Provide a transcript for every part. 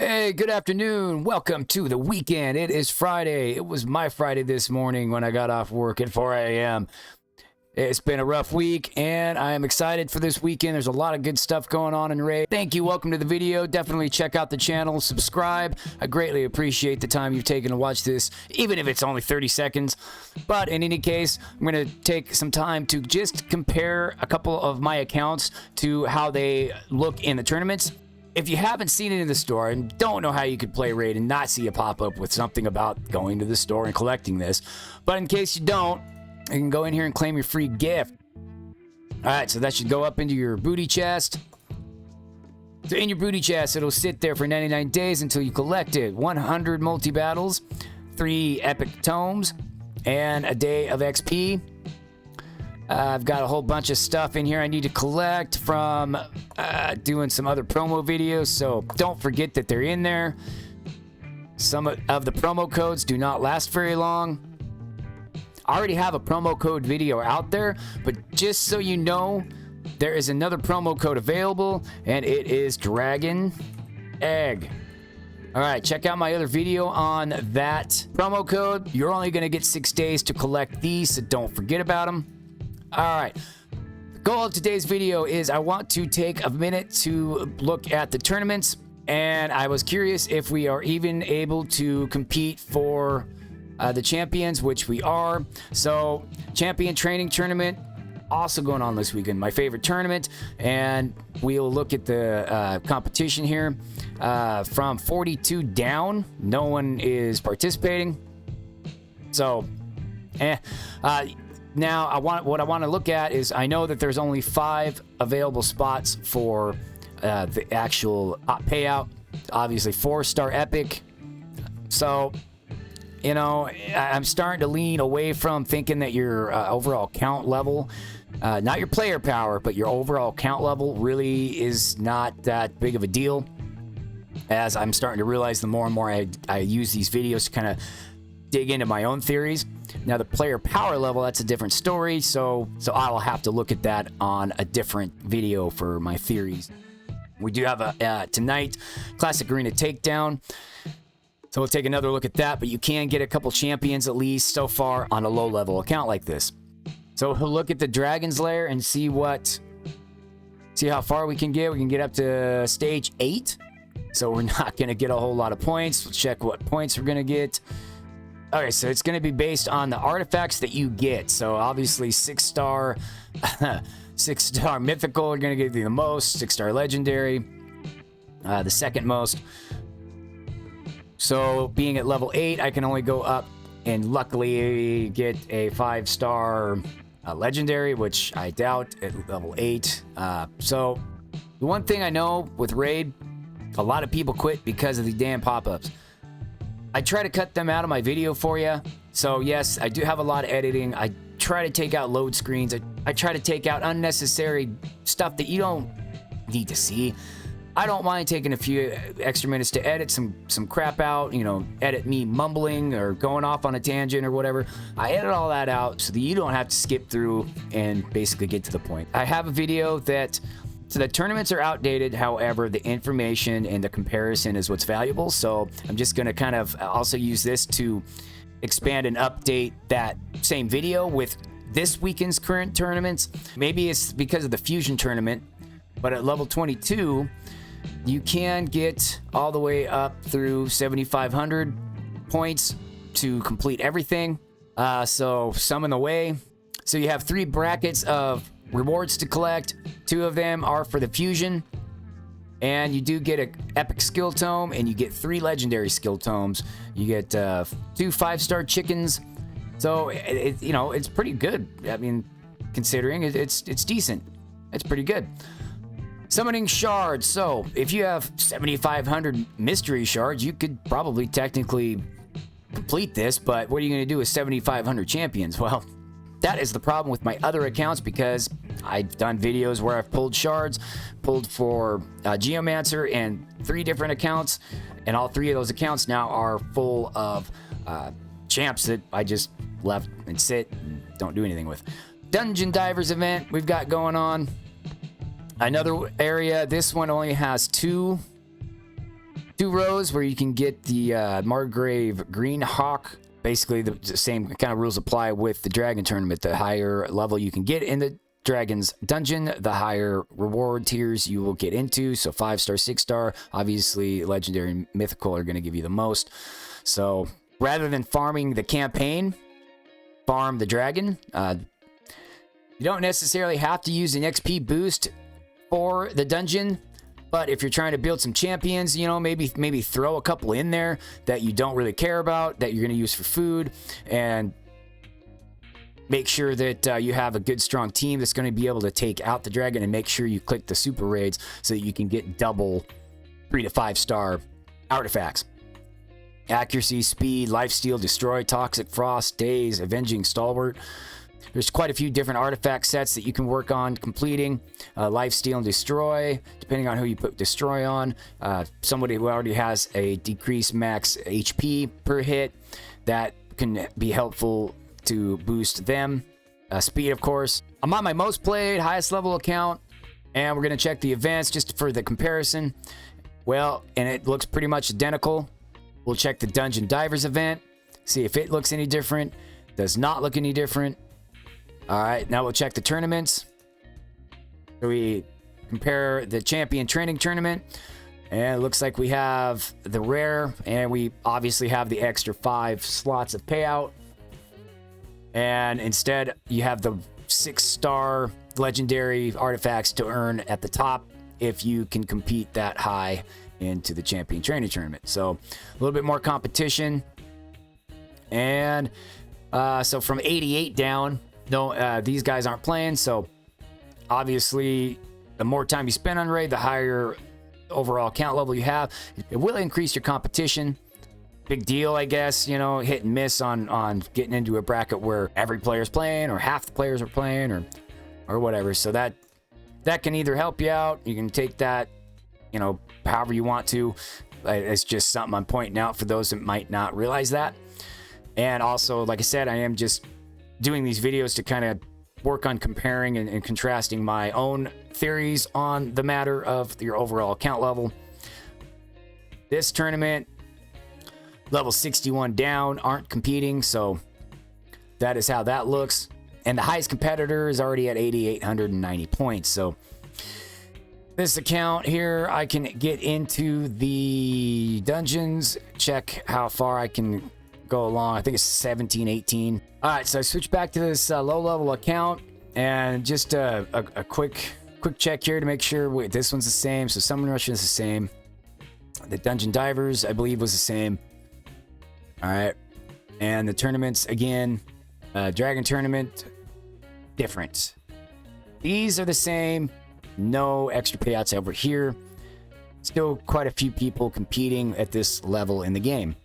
Hey, good afternoon. Welcome to the weekend. It is Friday. It was my Friday this morning when I got off work at 4 a.m. It's been a rough week, and I am excited for this weekend. There's a lot of good stuff going on in Raid. Thank you. Welcome to the video. Definitely check out the channel. Subscribe. I greatly appreciate the time you've taken to watch this, even if it's only 30 seconds. But in any case, I'm going to take some time to just compare a couple of my accounts to how they look in the tournaments. If you haven't seen it in the store and don't know how you could play Raid and not see a pop-up with something about going to the store and collecting this, but in case you don't, you can go in here and claim your free gift. Alright, so that should go up into your booty chest. So in your booty chest, it'll sit there for 99 days until you collect it. 100 multi-battles, 3 epic tomes, and a day of XP. I've got a whole bunch of stuff in here I need to collect from doing some other promo videos, so don't forget that they're in there. Some of the promo codes do not last very long. I already have a promo code video out there, but just so you know, there is another promo code available, and it is Dragon Egg. Alright, check out my other video on that promo code. You're only going to get 6 days to collect these, so don't forget about them. Alright, the goal of today's video is I want to take a minute to look at the tournaments, and I was curious if we are even able to compete for the champions, which we are. So, champion training tournament also going on this weekend, my favorite tournament, and we'll look at the competition here. From 42 down, no one is participating. So, now, what I want to look at is I know that there's only 5 available spots for the actual payout. Obviously, 4-star epic. So, you know, I'm starting to lean away from thinking that your overall count level, not your player power, but your overall count level really is not that big of a deal. As I'm starting to realize the more and more I use these videos to kind of dig into my own theories. Now, the player power level, that's a different story, so I'll have to look at that on a different video for my theories. We do have a tonight Classic Arena Takedown, so we'll take another look at that, but you can get a couple champions at least so far on a low-level account like this. So we'll look at the Dragon's Lair and see how far we can get. We can get up to stage 8, so we're not going to get a whole lot of points. We'll check what points we're going to get. Okay, so it's going to be based on the artifacts that you get. So obviously 6-star, 6-star mythical are going to give you the most. 6-star legendary, the second most. So being at level 8, I can only go up and luckily get a 5-star legendary, which I doubt at level 8. So the one thing I know with Raid, a lot of people quit because of the damn pop-ups. I try to cut them out of my video for you. So yes, I do have a lot of editing. I try to take out load screens. I try to take out unnecessary stuff that you don't need to see. I don't mind taking a few extra minutes to edit some crap out, you know, edit me mumbling or going off on a tangent or whatever. I edit all that out so that you don't have to skip through and basically get to the point. I have a video that... So the tournaments are outdated, however, the information and the comparison is what's valuable. So I'm just going to kind of also use this to expand and update that same video with this weekend's current tournaments. Maybe it's because of the Fusion tournament, but at level 22, you can get all the way up through 7,500 points to complete everything. So some in the way. So you have 3 brackets of rewards to collect. 2 of them are for the Fusion, and you do get an epic skill tome, and you get 3 legendary skill tomes. You get 2 5-star chickens. So you know, it's pretty good. I mean, considering it's decent. It's pretty good. Summoning shards. So if you have 7,500 mystery shards, you could probably technically complete this, but what are you going to do with 7,500 champions? Well, that is the problem with my other accounts, because I've done videos where I've pulled shards, pulled for Geomancer and 3 different accounts, and all 3 of those accounts now are full of champs that I just left and sit and don't do anything with. Dungeon Divers event we've got going on. Another area, this one only has two 2 rows where you can get the Margrave Green Hawk. Basically, the same kind of rules apply with the Dragon Tournament. The higher level you can get in the Dragon's Dungeon, the higher reward tiers you will get into. So 5-star, 6-star, obviously Legendary and Mythical are going to give you the most. So rather than farming the campaign, farm the Dragon. You don't necessarily have to use an XP boost for the dungeon, but if you're trying to build some champions, you know, maybe throw a couple in there that you don't really care about, that you're going to use for food, and make sure that you have a good, strong team that's going to be able to take out the dragon, and make sure you click the super raids so that you can get double 3 to 5-star artifacts. Accuracy, speed, lifesteal, destroy, toxic frost, daze, avenging stalwart. There's quite a few different artifact sets that you can work on completing. Lifesteal and destroy, depending on who you put destroy on. Somebody who already has a decreased max HP per hit, that can be helpful to boost them. Speed, of course. I'm on my most played, highest level account, and we're going to check the events just for the comparison. Well, and it looks pretty much identical. We'll check the Dungeon Divers event, see if it looks any different. Does not look any different. All right, now we'll check the tournaments. So we compare the Champion Training Tournament, and it looks like we have the rare, and we obviously have the extra 5 slots of payout. And instead, you have the 6-star legendary artifacts to earn at the top if you can compete that high into the Champion Training Tournament. So a little bit more competition. And so from 88 down, no, these guys aren't playing. So obviously, the more time you spend on raid, the higher overall count level you have. It will increase your competition. Big deal, I guess, you know, hit and miss on getting into a bracket where every player's playing or half the players are playing or whatever. So that can either help you out. You can take that, you know, however you want to. It's just something I'm pointing out for those that might not realize that. And also, like I said, I am just doing these videos to kind of work on comparing and contrasting my own theories on the matter of your overall account level. This tournament, level 61 down, aren't competing, so that is how that looks. And the highest competitor is already at 8,890 points. So this account here, I can get into the dungeons, check how far I can go along. I think it's 17, 18. All right, so I switched back to this low-level account, and just a quick check here to make sure. Wait, this one's the same. So Summon Rush is the same. The Dungeon Divers, I believe, was the same. All right, and the tournaments again. Dragon Tournament, different. These are the same. No extra payouts over here. Still quite a few people competing at this level in the game.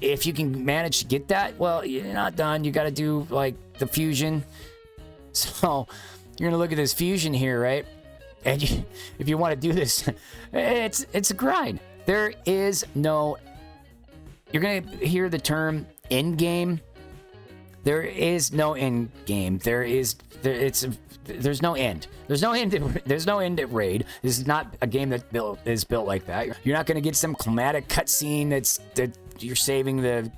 If you can manage to get that, well, you're not done. You got to do like the fusion. So you're gonna look at this fusion here, right? And if you want to do this, it's a grind. There is no. You're gonna hear the term end game. There is no end game. There's no end. There's no end at raid. This is not a game that is built like that. You're not gonna get some climatic cutscene that you're saving the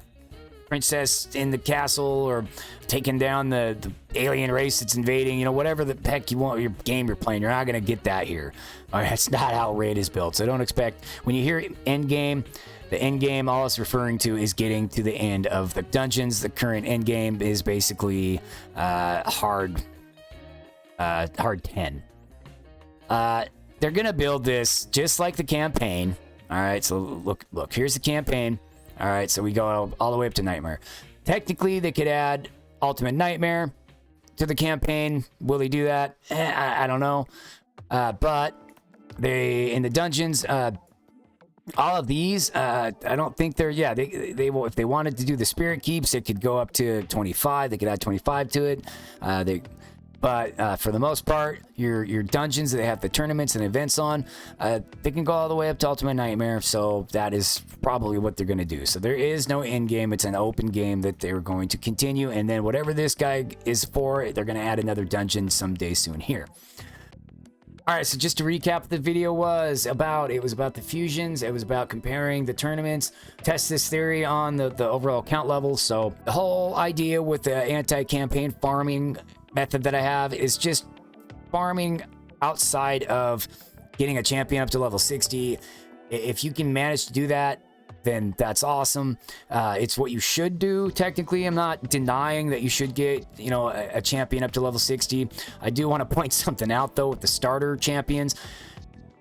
princess in the castle or taking down the alien race that's invading. You know, whatever the heck you want your game you're playing, you're not gonna get that here. All right, that's not how raid is built. So don't expect when you hear end game. The end game, all it's referring to is getting to the end of the dungeons. The current end game is basically hard 10. They're gonna build this just like the campaign. All right, so look, here's the campaign. All right, so we go all the way up to Nightmare. Technically, they could add Ultimate Nightmare to the campaign. Will they do that? I don't know. But they in the dungeons. All of these, I don't think they're, yeah, they will, if they wanted to do the spirit keeps, it could go up to 25. They could add 25 to it. But for the most part, your dungeons that they have the tournaments and events on, they can go all the way up to Ultimate Nightmare. So that is probably what they're going to do. So there is no end game. It's an open game that they're going to continue. And then whatever this guy is for, they're going to add another dungeon someday soon here. All right, so just to recap, the video was about, it was about the fusions. It was about comparing the tournaments, test this theory on the overall count levels. So the whole idea with the anti-campaign farming method that I have is just farming outside of getting a champion up to level 60. If you can manage to do that, then that's awesome. It's what you should do. Technically, I'm not denying that you should get, you know, a champion up to level 60. I do want to point something out though with the starter champions.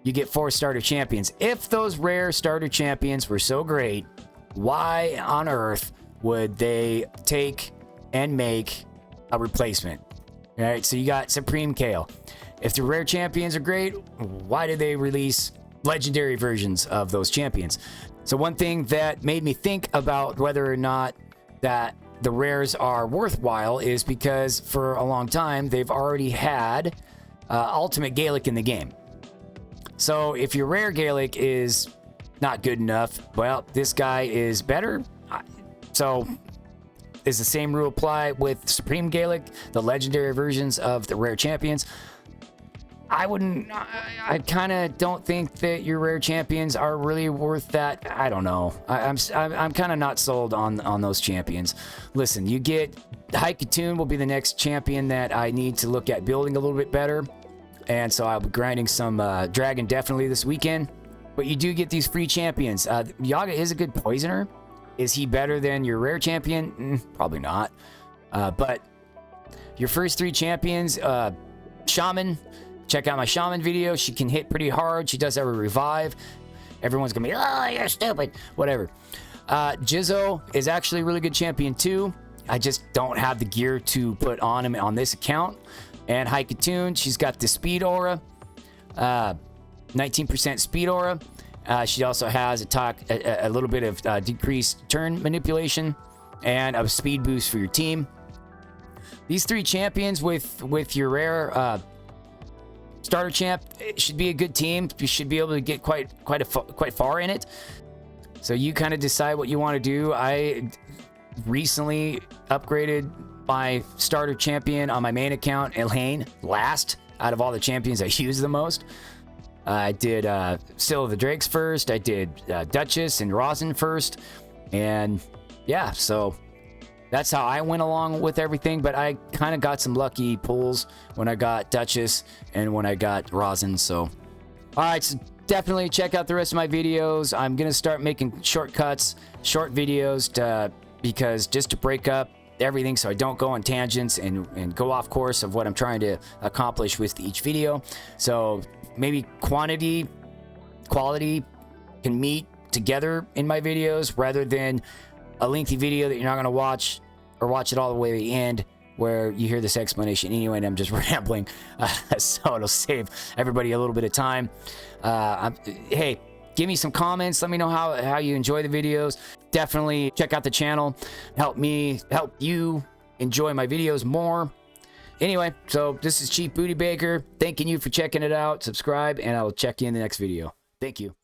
You get 4 starter champions. If those rare starter champions were so great, why on earth would they take and make a replacement? All right, so you got Supreme Kale. If the rare champions are great, why did they release legendary versions of those champions? So one thing that made me think about whether or not that the rares are worthwhile is because for a long time they've already had Ultimate Gaelic in the game. So if your rare Gaelic is not good enough, well, this guy is better. So is the same rule apply with Supreme Gaelic, the legendary versions of the rare champions? I kind of don't think that your rare champions are really worth that. I don't know. I'm kind of not sold on those champions. Listen, you get Haikatoon will be the next champion that I need to look at building a little bit better. And so I'll be grinding some Dragon definitely this weekend. But you do get these free champions. Yaga is a good poisoner. Is he better than your rare champion? Probably not. But your first 3 champions, Shaman. Check out my Shaman video. She can hit pretty hard. She does have a revive. Everyone's gonna be, oh, you're stupid. Whatever. Jizzo is actually a really good champion too. I just don't have the gear to put on him on this account. And Haikatoon, she's got the speed aura. 19% speed aura. She also has a little bit of decreased turn manipulation and a speed boost for your team. These 3 champions with your rare starter champ, it should be a good team. You should be able to get quite far in it. So you kind of decide what you want to do. I recently upgraded my starter champion on my main account, Elaine, last out of all the champions I use the most. I did Seal of the Drakes first. I did Duchess and Rosin first. And yeah, so that's how I went along with everything, but I kind of got some lucky pulls when I got Duchess and when I got Rosin, so. All right, so definitely check out the rest of my videos. I'm going to start making shortcuts, short videos, because just to break up everything so I don't go on tangents and go off course of what I'm trying to accomplish with each video. So maybe quality can meet together in my videos rather than a lengthy video that you're not going to watch or watch it all the way to the end where you hear this explanation anyway and I'm just rambling. So it'll save everybody a little bit of time. Hey, give me some comments. Let me know how you enjoy the videos. Definitely check out the channel. Help you enjoy my videos more. Anyway, so this is Chief Booty Baker. Thanking you for checking it out. Subscribe and I'll check you in the next video. Thank you.